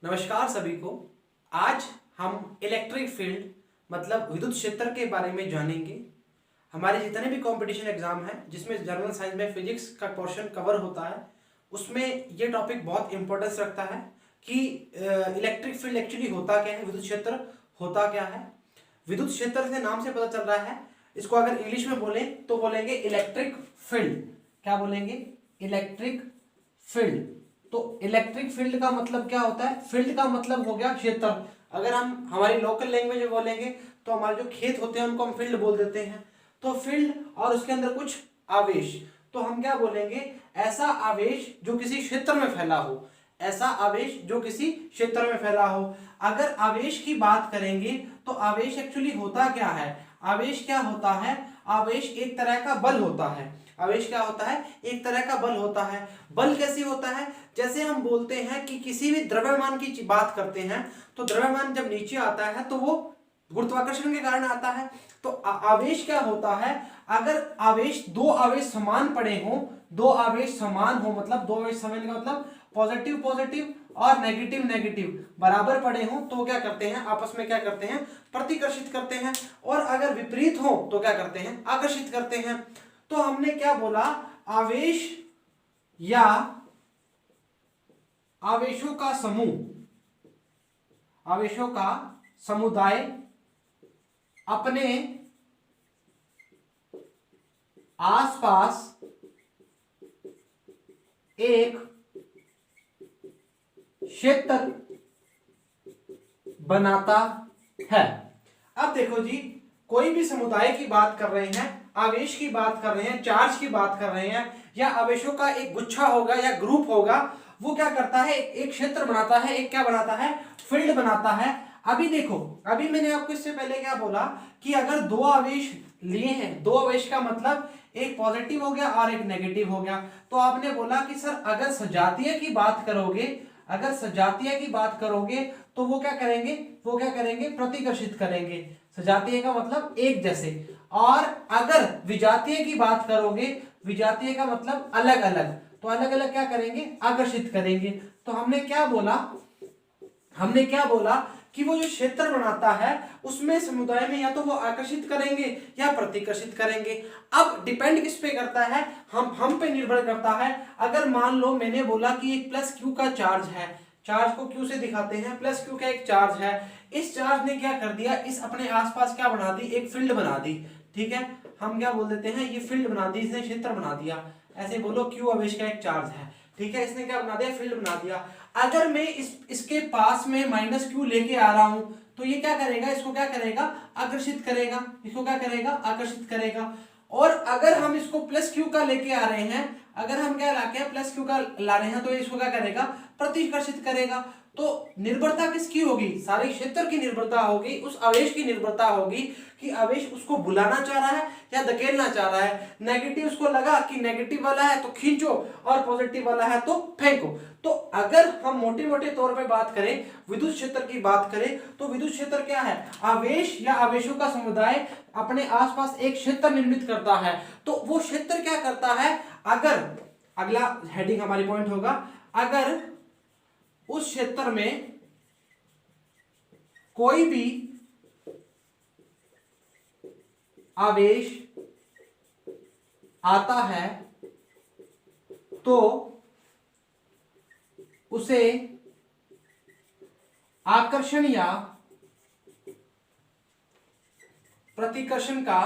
नमस्कार सभी को। आज हम इलेक्ट्रिक फील्ड मतलब विद्युत क्षेत्र के बारे में जानेंगे। हमारे जितने भी कंपटीशन एग्जाम हैं जिसमें जनरल साइंस में फिजिक्स का पोर्शन कवर होता है उसमें ये टॉपिक बहुत इंपॉर्टेंस रखता है कि इलेक्ट्रिक फील्ड एक्चुअली होता क्या है, विद्युत क्षेत्र होता क्या है। विद्युत क्षेत्र से नाम से पता चल रहा है। इसको अगर इंग्लिश में बोलें तो बोलेंगे इलेक्ट्रिक फील्ड। क्या बोलेंगे? Electric field. तो इलेक्ट्रिक फील्ड का मतलब क्या होता है? फील्ड का मतलब हो गया क्षेत्र। अगर हम हमारी लोकल लैंग्वेज में बोलेंगे तो हमारे जो खेत होते हैं उनको हम फील्ड बोल देते हैं। तो फील्ड और उसके अंदर कुछ आवेश, तो हम क्या बोलेंगे? ऐसा आवेश जो किसी क्षेत्र में फैला हो, ऐसा आवेश जो किसी क्षेत्र में फैला हो। अगर आवेश की बात करेंगे तो आवेश एक्चुअली होता क्या है? आवेश क्या होता है? आवेश एक तरह का बल होता है। आवेश क्या होता है? एक तरह का बल होता है। बल कैसे होता है? जैसे हम बोलते हैं कि किसी भी द्रव्यमान की बात करते हैं तो द्रव्यमान जब नीचे आता है तो वो गुरुत्वाकर्षण के कारण आता है। तो आवेश क्या होता है? अगर आवेश दो आवेश समान पड़े हों, दो आवेश समान हो मतलब दो आवेश समान का मतलब पॉजिटिव पॉजिटिव और नेगेटिव नेगेटिव बराबर पड़े हों तो क्या करते हैं? आपस में क्या करते हैं? प्रतिकर्षित करते हैं। और अगर विपरीत हो तो क्या करते हैं? आकर्षित करते हैं। तो हमने क्या बोला? आवेश या आवेशों का समूह, आवेशों का समुदाय अपने आसपास एक क्षेत्र बनाता है। अब देखो जी, कोई भी समुदाय की बात कर रहे हैं, आवेश की बात कर रहे हैं, चार्ज की बात कर रहे हैं, या आवेशों का एक गुच्छा होगा या ग्रुप होगा, वो क्या करता है? एक क्षेत्र बनाता है, एक क्या बनाता है? फील्ड बनाता है। अभी देखो, अभी मैंने आपको इससे पहले क्या बोला कि अगर दो आवेश लिए हैं, दो आवेश का मतलब एक पॉजिटिव हो गया और एक नेगेटिव हो गया, तो आपने बोला कि सर अगर सजातीय की बात करोगे, अगर सजातीय की बात करोगे तो वो क्या करेंगे? वो क्या करेंगे? प्रतिकर्षित करेंगे। सजातीय का मतलब एक जैसे। और अगर विजातीय की बात करोगे, विजातीय का मतलब अलग अलग, तो अलग अलग क्या करेंगे? आकर्षित करेंगे। तो हमने क्या बोला? हमने क्या बोला कि वो जो क्षेत्र बनाता है उसमें समुदाय में या तो वो आकर्षित करेंगे या प्रतिकर्षित करेंगे। अब डिपेंड किस पे करता है? हम पे निर्भर करता है। अगर मान लो मैंने बोला कि एक प्लस क्यू का चार्ज है, चार्ज को क्यू से दिखाते हैं, प्लस क्यू का एक चार्ज है, इस चार्ज ने क्या कर दिया? इस अपने आसपास क्या बना दी? एक फील्ड बना दी। ठीक है, हम क्या बोल देते हैं? ये फील्ड बना दी, इसने क्षेत्र बना दिया। ऐसे बोलो क्यू आवेश का एक चार्ज है, ठीक है, इसने क्या बना दिया? फील्ड बना दिया। अगर मैं इसके पास में माइनस क्यू लेके आ रहा हूं तो ये क्या करेगा? इसको क्या करेगा? आकर्षित करेगा। इसको क्या करेगा? आकर्षित करेगा। और अगर हम इसको प्लस क्यू का लेके आ रहे हैं, अगर हम क्या लाके प्लस क्यू का ला रहे हैं तो इसको क्या करेगा? प्रतिकर्षित करेगा। तो निर्भरता किसकी होगी? सारे क्षेत्र की निर्भरता होगी, उस आवेश की निर्भरता होगी कि आवेश उसको बुलाना चाह रहा है या धकेलना चाह रहा है। नेगेटिव उसको लगा कि नेगेटिव वाला है तो खींचो और पॉजिटिव वाला है तो फेंको। तो अगर हम मोटे मोटे तौर पे बात करें, विद्युत क्षेत्र की बात करें, तो विद्युत क्षेत्र क्या है? आवेश या आवेशों का समुदाय अपने आसपास एक क्षेत्र निर्मित करता है। तो वो क्षेत्र क्या करता है? अगर अगला हेडिंग हमारी पॉइंट होगा, अगर उस क्षेत्र में कोई भी आवेश आता है तो उसे आकर्षण या प्रतिकर्षण का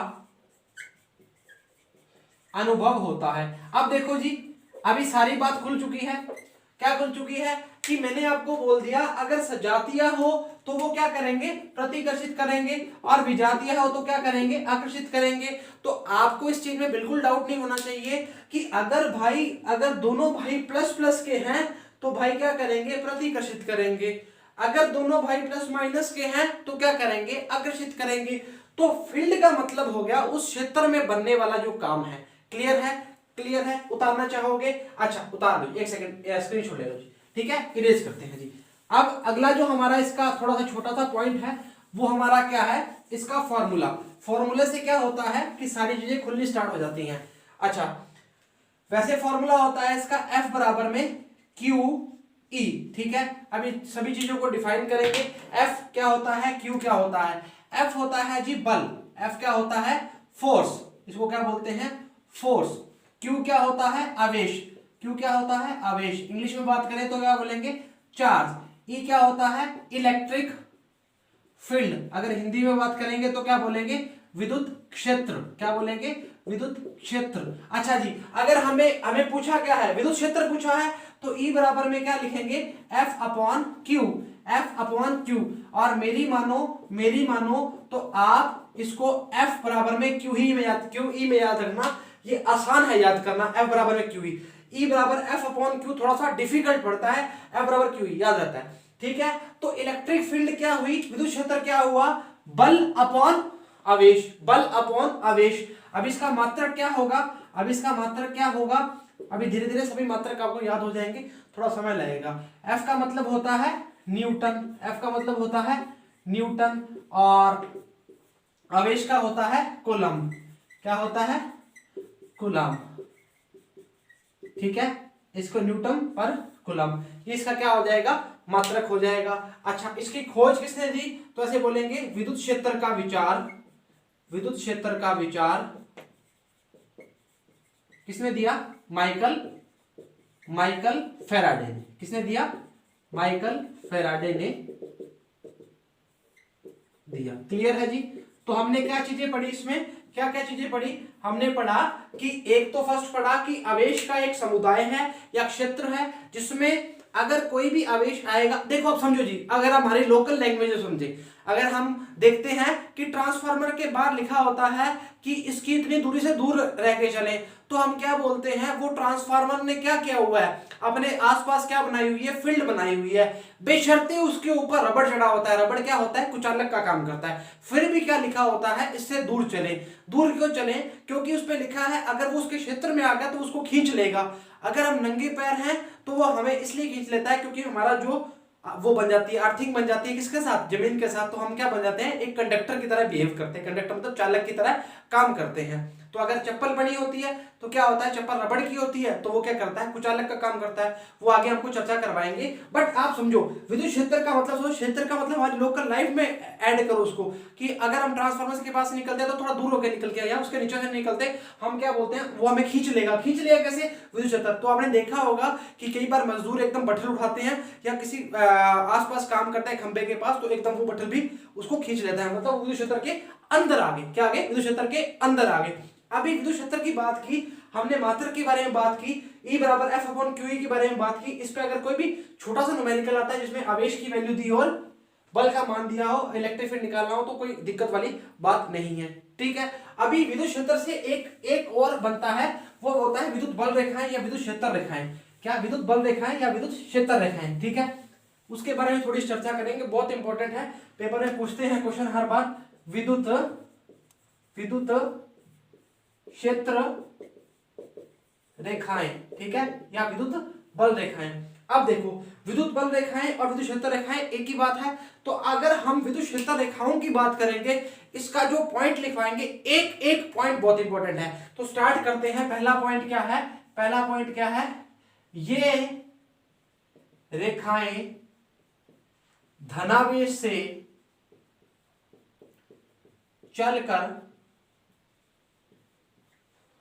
अनुभव होता है। अब देखो जी, अभी सारी बात खुल चुकी है। क्या खुल चुकी है? कि मैंने आपको बोल दिया अगर सजातीय हो तो वो क्या करेंगे? प्रतिकर्षित करेंगे, और विजातीय हो तो क्या करेंगे? आकर्षित करेंगे। तो आपको इस चीज में बिल्कुल डाउट नहीं होना चाहिए कि अगर दोनों भाई प्लस प्लस के हैं तो भाई क्या करेंगे? प्रतिकर्षित करेंगे। अगर दोनों भाई प्लस माइनस के हैं तो क्या करेंगे? आकर्षित करेंगे। तो फील्ड का मतलब हो गया उस क्षेत्र में बनने वाला जो काम है। क्लियर है? क्लियर है? उतारना चाहोगे? अच्छा उतार लो, एक सेकंड स्क्रीनशॉट ले लो जी। ठीक है, इरेज करते हैं जी। अब अगला जो हमारा इसका थोड़ा सा छोटा सा पॉइंट है वो हमारा क्या है? इसका फॉर्मूला। फॉर्मूले से क्या होता है कि सारी चीजें खुलनी स्टार्ट हो जाती हैं। अच्छा, वैसे फॉर्मूला होता है इसका F बराबर में Q ई, ठीक है। अभी सभी चीजों को डिफाइन करेंगे। एफ क्या होता है, क्यू क्या होता है। एफ होता है जी बल, एफ क्या होता है, फोर्स, इसको क्या बोलते हैं, फोर्स। क्यू क्या होता है, आवेश, क्यू क्या होता है, आवेश। इंग्लिश में बात करें तो क्या बोलेंगे, चार्ज। ई क्या होता है, इलेक्ट्रिक फील्ड। अगर हिंदी में बात करेंगे तो क्या बोलेंगे, विद्युत क्षेत्र। क्या बोलेंगे, विद्युत क्षेत्र। अच्छा जी, अगर हमें हमें पूछा क्या है, विद्युत क्षेत्र पूछा है, तो ई बराबर में क्या लिखेंगे, F upon Q, F upon Q. और मेरी मानो तो आप इसको एफ बराबर में क्यू ही में याद, क्यू ई में याद रखना, ये आसान है याद करना, एफ बराबर में क्यू ई बराबर एफ अपॉन क्यू थोड़ा सा डिफिकल्ट पड़ता है, एफ बराबर क्यू याद रहता है, ठीक है। तो इलेक्ट्रिक फील्ड क्या हुई, विद्युत क्षेत्र क्या हुआ, बल अपॉन आवेश, बल अपॉन आवेश। अब इसका मात्रक क्या होगा, अब इसका मात्रक क्या होगा, अभी धीरे धीरे सभी मात्रक आपको याद हो जाएंगे, थोड़ा समय लगेगा। एफ का मतलब होता है न्यूटन, एफ का मतलब होता है न्यूटन, और आवेश का होता है कूलम। क्या होता है, कूलम, ठीक है। इसको न्यूटन पर कूलम, ये इसका क्या हो जाएगा, मात्रक हो जाएगा। अच्छा, इसकी खोज किसने दी, तो ऐसे बोलेंगे विद्युत क्षेत्र का विचार, विद्युत क्षेत्र का विचार किसने दिया, माइकल फेराडे ने। किसने दिया, माइकल फेराडे ने दिया। क्लियर है जी। तो हमने क्या चीजें पढ़ी इसमें, क्या क्या चीजें पढ़ी, हमने पढ़ा कि एक तो फर्स्ट पढ़ा कि आवेश का एक समुदाय है या क्षेत्र है जिसमें अगर कोई भी आवेश आएगा, देखो अब समझो जी, अगर हमारी लोकल लैंग्वेज में समझे, अगर हम देखते हैं कि ट्रांसफार्मर के बाहर लिखा होता है कि इसकी इतनी दूरी से दूर रह के चले, तो हम क्या बोलते हैं, वो ट्रांसफार्मर ने क्या किया हुआ है, अपने आसपास क्या बनाई हुई है, फील्ड बनाई हुई है, बेशर्ते उसके ऊपर रबड़ चढ़ा होता है। रबड़ क्या होता है, कुचालक का काम करता है। फिर भी क्या लिखा होता है, इससे दूर चले। दूर क्यों चले, क्योंकि उस पर लिखा है अगर वो उसके क्षेत्र में आ गया तो उसको खींच लेगा। अगर हम नंगे पैर हैं तो वो हमें इसलिए खींच लेता है क्योंकि हमारा जो वो बन जाती है, अर्थिंग बन जाती है किसके साथ, जमीन के साथ। तो हम क्या बन जाते हैं, एक कंडक्टर की तरह बिहेव करते हैं। कंडक्टर मतलब चालक की तरह काम करते हैं। तो अगर चप्पल बनी होती है तो क्या होता है, चप्पल रबड़ की होती है तो वो क्या करता है, कुचालक का काम करता है। वो आगे हमको चर्चा करवाएंगे। बट आप समझो विद्युत क्षेत्र का मतलब, समझो क्षेत्र का मतलब हमारी लोकल लाइफ में ऐड करो उसको, कि अगर हम ट्रांसफार्मर के पास से निकलते हैं तो थोड़ा दूर होकर निकल के या उसके नीचे से निकलते, हम क्या बोलते हैं, वो हमें खींच लेगा। खींच लेगा कैसे, विद्युत क्षेत्र। तो आपने देखा होगा कि कई बार मजदूर एकदम बटल उठाते हैं या किसी आसपास काम करता है खंबे के पास, तो एकदम वो बटल भी उसको खींच लेता है, मतलब विद्युत क्षेत्र के अंदर आगे। क्या आगे, विद्युत क्षेत्र के अंदर आगे। अभी विद्युत क्षेत्र की बात की हमने, मात्रक के बारे में बात की, E बराबर एफ अपॉन क्यू के बारे में बात की। इस पे अगर कोई भी छोटा सा न्यूमेरिकल आता है जिसमें आवेश की वैल्यू दी और बल का मान दिया हो, इलेक्ट्रिक फील्ड निकालना हो, तो कोई दिक्कत वाली बात नहीं है, ठीक है। अभी विद्युत क्षेत्र से एक और बनता है, वो होता है विद्युत बल रेखाएं या विद्युत क्षेत्र रेखाएं। क्या, विद्युत बल रेखाएं या विद्युत क्षेत्र रेखाएं, ठीक है। उसके बारे में थोड़ी चर्चा करेंगे, बहुत इंपॉर्टेंट है, पेपर में पूछते हैं क्वेश्चन हर बार। विद्युत क्षेत्र रेखाएं, ठीक है, या विद्युत बल रेखाएं। अब देखो, विद्युत बल रेखाएं और विद्युत क्षेत्र रेखाएं एक ही बात है। तो अगर हम विद्युत क्षेत्र रेखाओं की बात करेंगे, इसका जो पॉइंट लिखवाएंगे, एक एक पॉइंट बहुत इंपॉर्टेंट है। तो स्टार्ट करते हैं। पहला पॉइंट क्या है, पहला पॉइंट क्या है, ये रेखाएं धनावेश से चलकर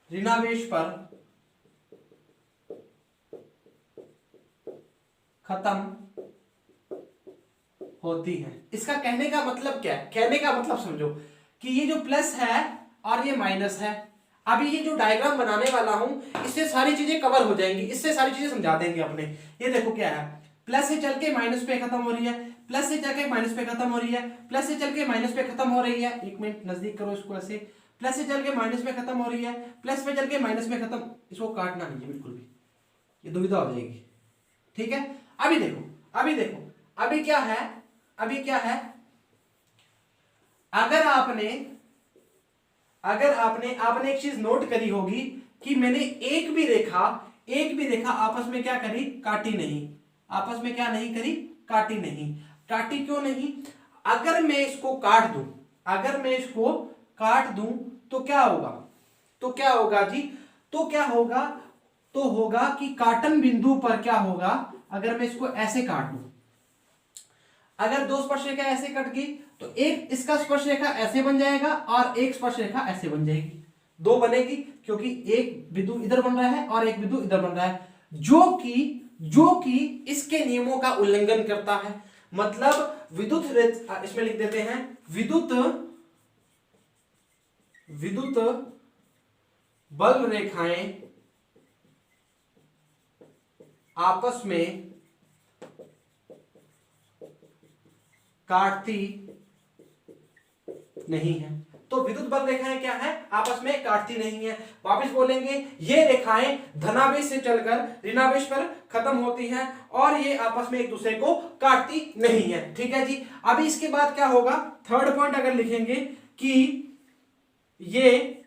ऋणावेश पर खत्म होती है। इसका कहने का मतलब क्या है, कहने का मतलब समझो कि ये जो प्लस है और ये माइनस है। अभी ये जो डायग्राम बनाने वाला हूं, इससे सारी चीजें कवर हो जाएंगी, इससे सारी चीजें समझा देंगे अपने। ये देखो क्या है, प्लस से चल के माइनस पे खत्म हो रही है, प्लस से चल के माइनस पे खत्म हो रही है, प्लस से चल के माइनस पे खत्म हो रही है। एक मिनट नजदीक करो इसको, ऐसे प्लस से चल के माइनस में खत्म हो रही है, प्लस में चल के माइनस में खत्म। इसको काटना नहीं है बिल्कुल भी, ये दुविधा हो जाएगी, ठीक है। अभी देखो, अभी देखो, अभी क्या है, अभी क्या है, अगर आपने आपने एक चीज नोट करी होगी कि मैंने एक भी रेखा आपस में क्या करी, काटी नहीं। आपस में क्या नहीं करी, काटी नहीं। काटी क्यों नहीं, अगर मैं इसको काट दूं, अगर मैं इसको काट दूं तो क्या होगा, तो क्या होगा जी, तो क्या होगा, तो होगा कि काटन बिंदु पर क्या होगा, अगर मैं इसको ऐसे काट दूं, अगर दो स्पर्श रेखा ऐसे कट गई तो एक इसका स्पर्श रेखा ऐसे बन जाएगा और एक स्पर्श रेखा ऐसे बन जाएगी, दो बनेगी क्योंकि एक बिंदु इधर बन रहा है और एक बिंदु इधर बन रहा है, जो कि इसके नियमों का उल्लंघन करता है। मतलब विद्युत, इसमें लिख देते हैं विद्युत बल रेखाएं आपस में काटती नहीं है। तो विद्युत बल रेखाएं क्या है, आपस में काटती नहीं है। वापस बोलेंगे, ये रेखाएं धनावेश से चलकर ऋणावेश पर खत्म होती हैं और ये आपस में एक दूसरे को काटती नहीं है। ठीक है जी। अभी इसके बाद क्या होगा, थर्ड पॉइंट अगर लिखेंगे कि ये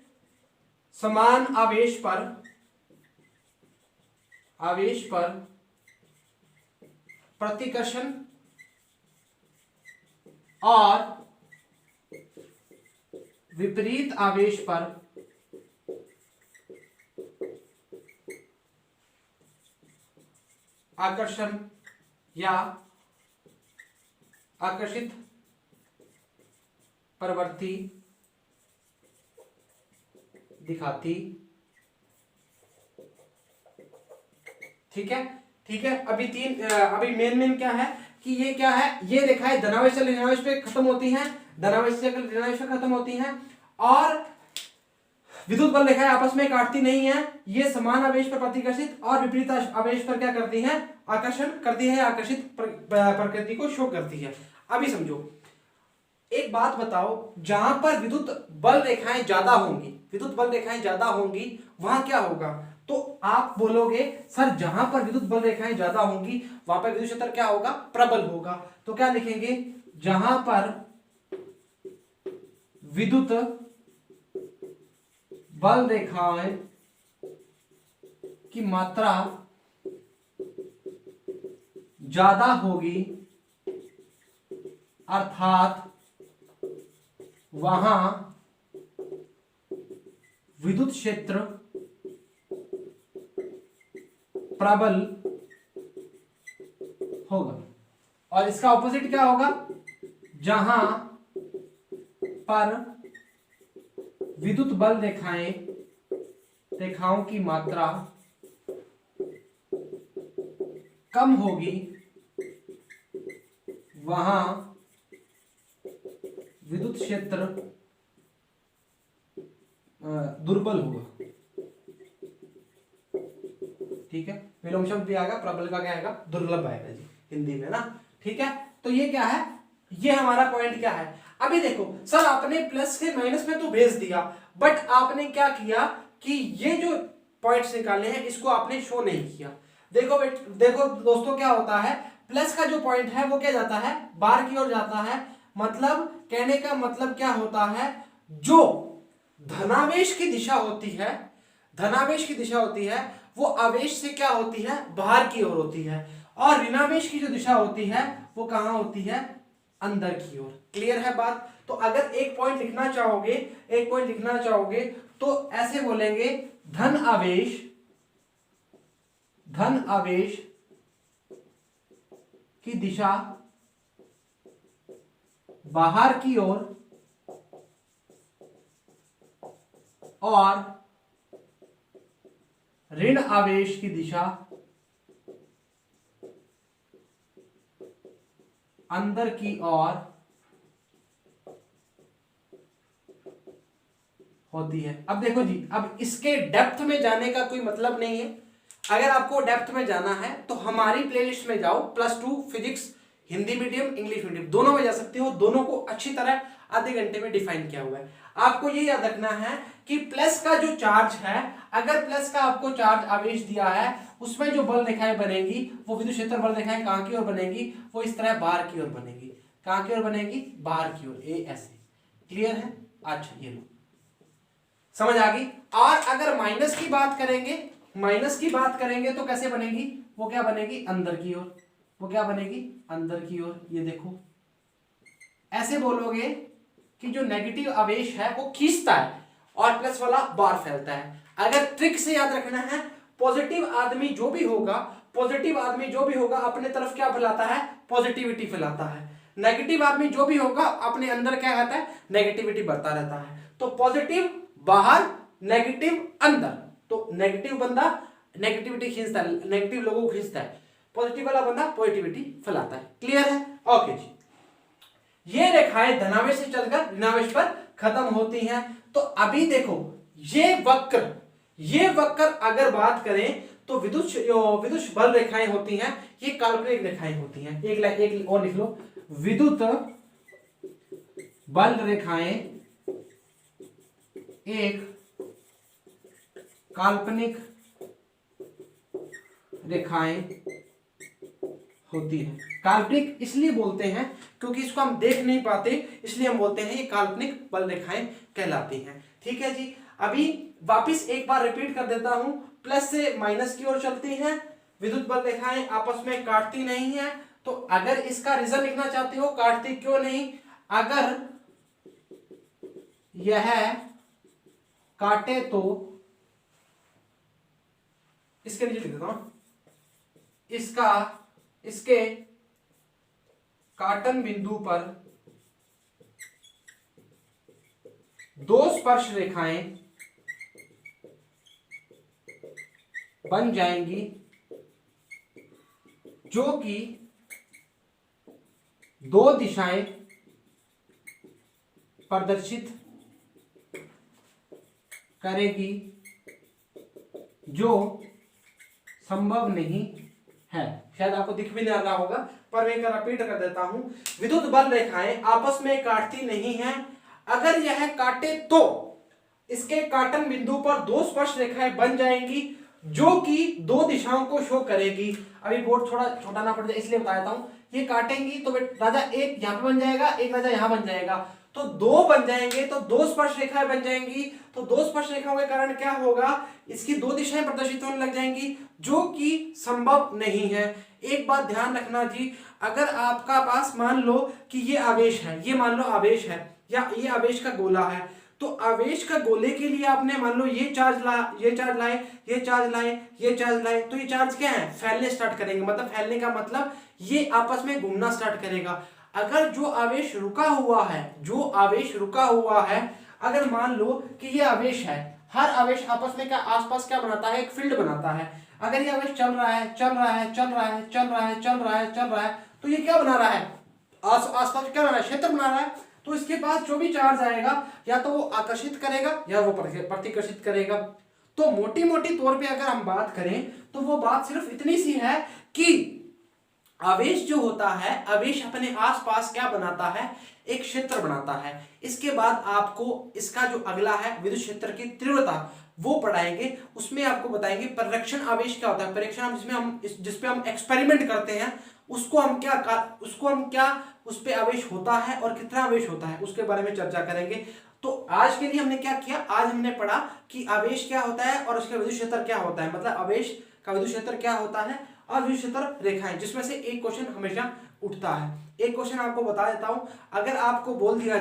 समान आवेश पर प्रतिकर्षण और विपरीत आवेश पर आकर्षण या आकर्षित प्रवृत्ति दिखाती। ठीक है, ठीक है। अभी मेन क्या है कि ये क्या है, ये रेखाएं धनावेश से ऋणावेश पे खत्म होती हैं, धनावेश से ऋणावेश पे खत्म होती हैं और विद्युत बल रेखाएं आपस में काटती नहीं है। ये समान आवेश पर प्रतिकर्षित और विपरीत आवेश पर क्या करती हैं, आकर्षण करती है, आकर्षित प्रकृति को शो करती है। अभी समझो, एक बात बताओ, जहां पर विद्युत बल रेखाएं ज्यादा होंगी वहां क्या होगा, तो आप बोलोगे सर जहां पर विद्युत बल रेखाएं ज्यादा होंगी वहां पर विद्युत क्षेत्र क्या होगा, प्रबल होगा। तो क्या लिखेंगे, जहां पर विद्युत बल रेखाएं की मात्रा ज्यादा होगी अर्थात वहां विद्युत क्षेत्र प्रबल होगा। और इसका ऑपोजिट क्या होगा, जहां पर विद्युत बल रेखाओं की मात्रा कम होगी वहां विद्युत क्षेत्र दुर्बल होगा। ठीक है, विलोम शब्द भी आएगा, प्रबल का क्या आएगा, दुर्लभ आएगा जी हिंदी में ना। ठीक है, तो ये क्या है, ये हमारा पॉइंट क्या है। अभी देखो सर, आपने प्लस से माइनस में तो भेज दिया, बट आपने क्या किया कि ये जो पॉइंट्स निकाले हैं इसको आपने शो नहीं किया। देखो दोस्तों, क्या होता है, प्लस का जो पॉइंट है वो क्या जाता है, बाहर की ओर जाता है। मतलब कहने का मतलब क्या होता है, जो धनावेश की दिशा होती है वो आवेश से क्या होती है, बाहर की ओर होती है, और ऋणावेश की जो दिशा होती है वो कहां होती है, अंदर की ओर। क्लियर है बात। तो अगर एक पॉइंट लिखना चाहोगे तो ऐसे बोलेंगे, धन आवेश की दिशा बाहर की ओर और ऋण आवेश की दिशा अंदर की ओर होती है। अब देखो जी, अब इसके डेप्थ में जाने का कोई मतलब नहीं है। अगर आपको डेप्थ में जाना है तो हमारी प्लेलिस्ट में जाओ, +2 physics, Hindi medium, English medium, दोनों में जा सकते हो। दोनों को अच्छी तरह आधे घंटे में डिफाइन किया हुआ है। आपको ये याद रखना है कि प्लस का जो चार्ज है, अगर प्लस का आपको चार्ज आवेश दिया है, उसमें जो बल रेखाएं बनेगी वो विद्युत क्षेत्र बल रेखाएं कहां की ओर बनेगी, वो इस तरह बाहर की ओर बनेगी। कहां की ओर बनेगी, बाहर की ओर, ए ऐसे। क्लियर है। अच्छा, ये लो, समझ आ गई। और अगर माइनस की बात करेंगे तो कैसे बनेगी, वो क्या बनेगी, अंदर की ओर। वो क्या बनेगी, अंदर की ओर। ये देखो, ऐसे बोलोगे कि जो नेगेटिव आवेश है वो खींचता है और प्लस वाला बाहर फैलता है। अगर ट्रिक से याद रखना है, पॉजिटिव आदमी जो भी होगा पॉजिटिव आदमी जो भी होगा अपने तरफ क्या फैलाता है, पॉजिटिविटी फैलाता है। नेगेटिव आदमी जो भी होगा अपने अंदर क्या रहता है, नेगेटिविटी बढ़ता रहता है। तो पॉजिटिव बाहर, नेगेटिव अंदर। तो नेगेटिव बंदा नेगेटिविटी खींचता है, नेगेटिव लोगों को खींचता है, पॉजिटिव वाला बंदा पॉजिटिविटी फैलाता है। क्लियर है? ओके जी। ये रेखाएं धनावेश से चलकर ऋणावेश पर खत्म होती हैं। तो अभी देखो ये वक्र अगर बात करें तो विद्युत बल रेखाएं होती हैं, ये काल्पनिक रेखाएं होती हैं। एक और लिख लो, विद्युत बल रेखाएं एक काल्पनिक रेखाएं होती है। काल्पनिक इसलिए बोलते हैं क्योंकि इसको हम देख नहीं पाते, इसलिए हम बोलते हैं ये काल्पनिक बल रेखाएं कहलाती हैं। ठीक है जी। अभी वापस एक बार रिपीट कर देता हूं, प्लस से माइनस की ओर चलती हैं, विद्युत बल रेखाएं आपस में काटती नहीं है। तो अगर इसका रीजन लिखना चाहते हो काटती क्यों नहीं, अगर यह काटे तो इसके नीचे लिख देता हूं, इसके काटन बिंदु पर दो स्पर्श रेखाएं बन जाएंगी जो कि दो दिशाएं प्रदर्शित करेगी, जो संभव नहीं है। शायद आपको दिख भी नहीं रहा होगा, पर मैं रिपीट कर देता हूं। विद्युत बल रेखाएं आपस में काटती नहीं हैं। अगर यह काटे तो इसके काटन बिंदु पर दो स्पर्श रेखाएं बन जाएंगी जो कि दो दिशाओं को शो करेगी। अभी बोर्ड थोड़ा छोटा ना पड़ जाए इसलिए बता देता हूं। ये काटेंगी तो राजा एक यहां पे बन जाएगा, एक राजा यहां बन जाएगा, तो दो बन जाएंगे, तो दो स्पर्श रेखाएं बन जाएंगी। तो दो स्पर्श रेखाओं के कारण क्या होगा, इसकी दो दिशाएं प्रदर्शित होने लग जाएंगी जो कि संभव नहीं है। एक बात ध्यान रखना जी, अगर आपका पास मान लो कि ये आवेश है, ये मान लो आवेश है या ये आवेश का गोला है, तो आवेश का गोले के लिए आपने मान लो ये चार्ज लाए, ये चार्ज लाए, तो ये चार्ज क्या है, फैलने स्टार्ट करेंगे। मतलब फैलने का मतलब ये आपस में घूमना स्टार्ट करेगा। अगर जो आवेश रुका हुआ है, अगर मान लो कि ये आवेश है, हर आवेश आपस में क्या आसपास क्या बनाता है, एक फील्ड बनाता है। अगर ये आवेश चल रहा है, तो ये क्या बना रहा है, आसपास क्या बना रहा है, क्षेत्र बना रहा है। तो इसके पास जो भी चार्ज आएगा या तो वो आकर्षित करेगा या वो प्रतिकर्षित करेगा। तो मोटी मोटी तौर पे अगर हम बात करें तो वो बात सिर्फ इतनी सी है कि आवेश जो होता है, आवेश अपने आसपास क्या बनाता है, एक क्षेत्र बनाता है। इसके बाद आपको इसका जो अगला है विद्युत क्षेत्र की तीव्रता वो पढ़ाएंगे, उसमें आपको बताएंगे परिरक्षण आवेश क्या होता है। परिरक्षण जिसपे हम एक्सपेरिमेंट करते हैं, उसको हम क्या उस पे आवेश होता है और कितना आवेश होता है उसके बारे में चर्चा करेंगे। तो आज के लिए हमने क्या किया, आज हमने पढ़ा कि आवेश क्या होता है और उसका विद्युत क्षेत्र क्या होता है। मतलब आवेश का विद्युत क्षेत्र क्या होता है और विद्युत क्षेत्र रेखाएं, जिसमें से एक क्वेश्चन हमेशा उठता है। एक क्वेश्चन आपको बता देता हूं, अगर आपको बोल दिया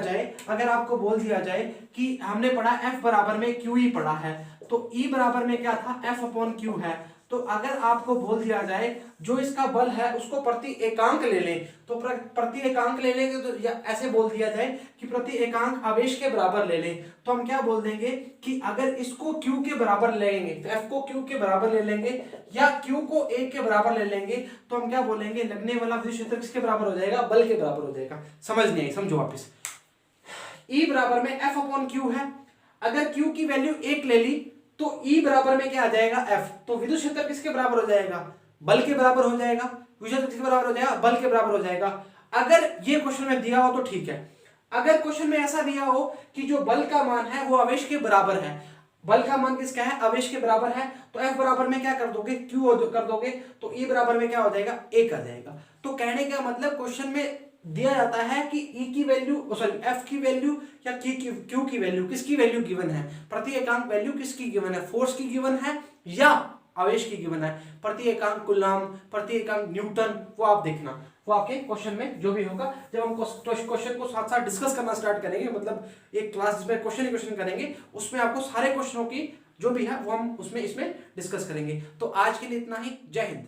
जाए कि हमने पढ़ा F बराबर में QE पढ़ा है, तो E बराबर में क्या था, F अपॉन Q है। तो अगर आपको बोल दिया जाए जो इसका बल है उसको प्रति एकांक ले लें, तो प्रति एकांक ले लेंगे तो या ऐसे बोल दिया जाए कि प्रति एकांक आवेश के बराबर ले लें, तो हम क्या बोल देंगे कि अगर इसको Q के बराबर लेंगे, तो F को Q के बराबर ले लेंगे या Q को 1 के बराबर ले लेंगे, तो हम क्या बोलेंगे, लगने वाला विद्युत क्षेत्र किसके बराबर हो जाएगा, बल के बराबर हो जाएगा। समझ नहीं आई, समझो वापिस। E बराबर में F अपॉन Q है, अगर Q की वैल्यू 1 ले ली तो E बराबर में क्या आ जाएगा, F। तो विद्युत क्षेत्र किसके बराबर हो जाएगा, बल के बराबर हो जाएगा। विद्युत क्षेत्र किसके बराबर हो जाएगा, बल के बराबर हो जाएगा। अगर ये क्वेश्चन में दिया हो तो ठीक है, अगर क्वेश्चन में ऐसा दिया हो कि जो बल का मान है वो आवेश के बराबर है, बल का मान किसका है, आवेश के बराबर है, तो F बराबर में क्या कर दोगे, Q कर दोगे, तो E बराबर में क्या हो जाएगा, 1 आ जाएगा। तो कहने का मतलब क्वेश्चन में दिया जाता है कि E की वैल्यू F की वैल्यू या Q की वैल्यू, किसकी वैल्यू गिवन है, प्रति एकांक वैल्यू किसकी गिवन है, फोर्स की गिवन है या आवेश की गिवन है, प्रति एकांक कूलम, प्रति एकांक न्यूटन, वो आप देखना, वो आपके क्वेश्चन में जो भी होगा। जब हम क्वेश्चन को साथ साथ डिस्कस करना स्टार्ट करेंगे, मतलब एक क्लास जिसमें क्वेश्चन ही क्वेश्चन करेंगे, उसमें आपको सारे क्वेश्चनों की जो भी है वो हम इसमें डिस्कस करेंगे। तो आज के लिए इतना ही, जय हिंद।